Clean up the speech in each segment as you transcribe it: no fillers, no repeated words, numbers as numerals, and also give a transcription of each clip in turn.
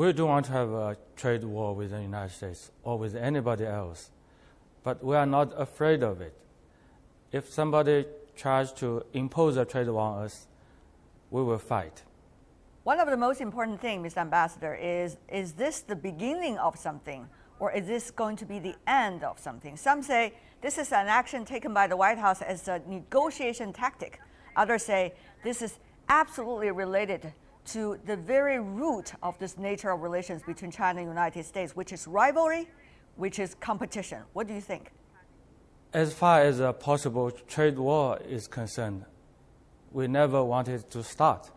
We don't want to have a trade war with the United States or with anybody else, but we are not afraid of it. If somebody tries to impose a trade war on us, we will fight. One of the most important things, Mr. Ambassador, is this the beginning of something, or is this going to be the end of something? Some say this is an action taken by the White House as a negotiation tactic. Others say this is absolutely related to the very root of this nature of relations between China and the United States, which is rivalry, which is competition. What do you think? As far as a possible trade war is concerned, we never wanted to start.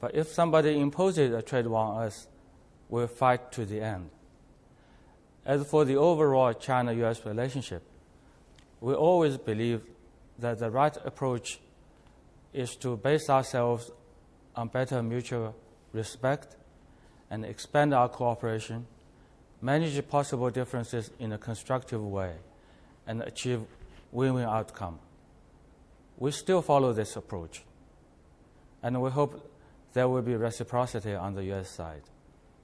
But if somebody imposes a trade war on us, we'll fight to the end. As for the overall China-US relationship, we always believe that the right approach is to base ourselves on better mutual respect and expand our cooperation, manage possible differences in a constructive way, and achieve win-win outcome. We still follow this approach, and we hope there will be reciprocity on the U.S. side.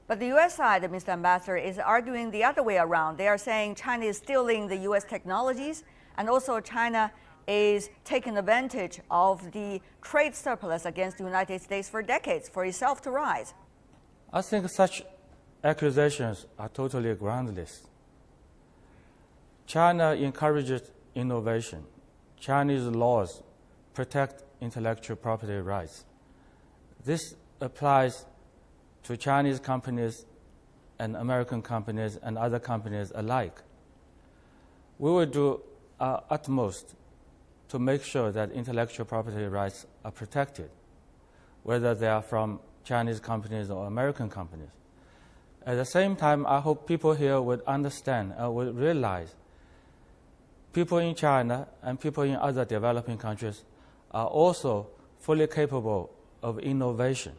But the U.S. side, Mr. Ambassador, is arguing the other way around. They are saying China is stealing the U.S. technologies, and also China is taking advantage of the trade surplus against the United States for decades for itself to rise. I think such accusations are totally groundless. China encourages innovation. Chinese laws protect intellectual property rights. This applies to Chinese companies and American companies and other companies alike. We will do our utmost to make sure that intellectual property rights are protected, whether they are from Chinese companies or American companies. At the same time, I hope people here would understand and would realize people in China and people in other developing countries are also fully capable of innovation.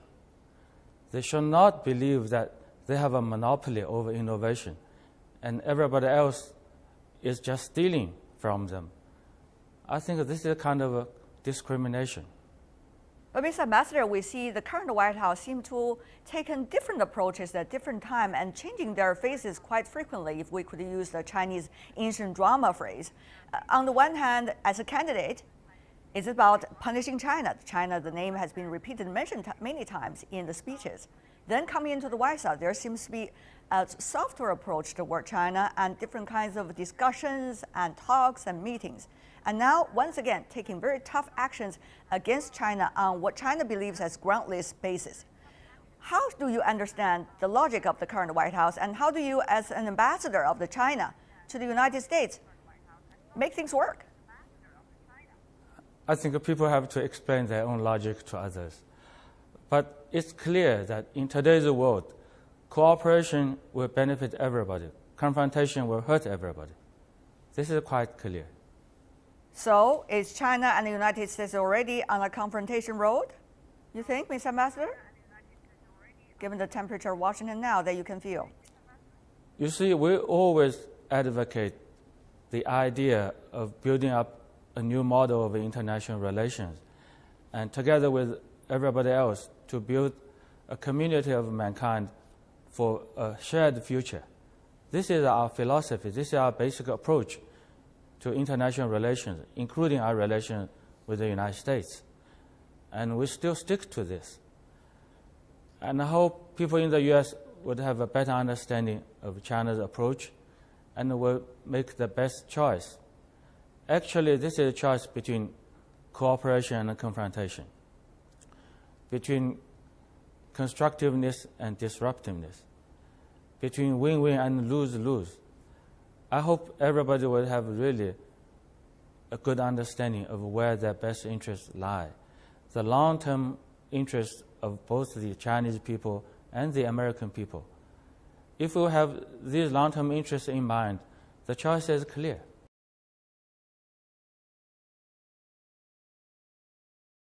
They should not believe that they have a monopoly over innovation and everybody else is just stealing from them. I think this is a kind of a discrimination. But Mr. Ambassador, we see the current White House seem to take different approaches at different times and changing their faces quite frequently, if we could use the Chinese ancient drama phrase. On the one hand, as a candidate, it's about punishing China. China, the name has been repeated and mentioned many times in the speeches. Then coming into the White House, there seems to be a softer approach toward China and different kinds of discussions and talks and meetings. And now, once again, taking very tough actions against China on what China believes as groundless basis. How do you understand the logic of the current White House, and how do you, as an ambassador of China to the United States, make things work? I think people have to explain their own logic to others. But it's clear that in today's world, cooperation will benefit everybody. Confrontation will hurt everybody. This is quite clear. So, is China and the United States already on a confrontation road, you think, Mr. Ambassador? Given the temperature of Washington now that you can feel. You see, we always advocate the idea of building up a new model of international relations, and together with everybody else to build a community of mankind for a shared future. This is our philosophy. This is our basic approach to international relations, including our relations with the United States. And we still stick to this. And I hope people in the U.S. would have a better understanding of China's approach and will make the best choice. Actually, this is a choice between cooperation and confrontation, between constructiveness and disruptiveness, between win-win and lose-lose. I hope everybody will have really a good understanding of where their best interests lie. The long-term interests of both the Chinese people and the American people. If we have these long-term interests in mind, the choice is clear.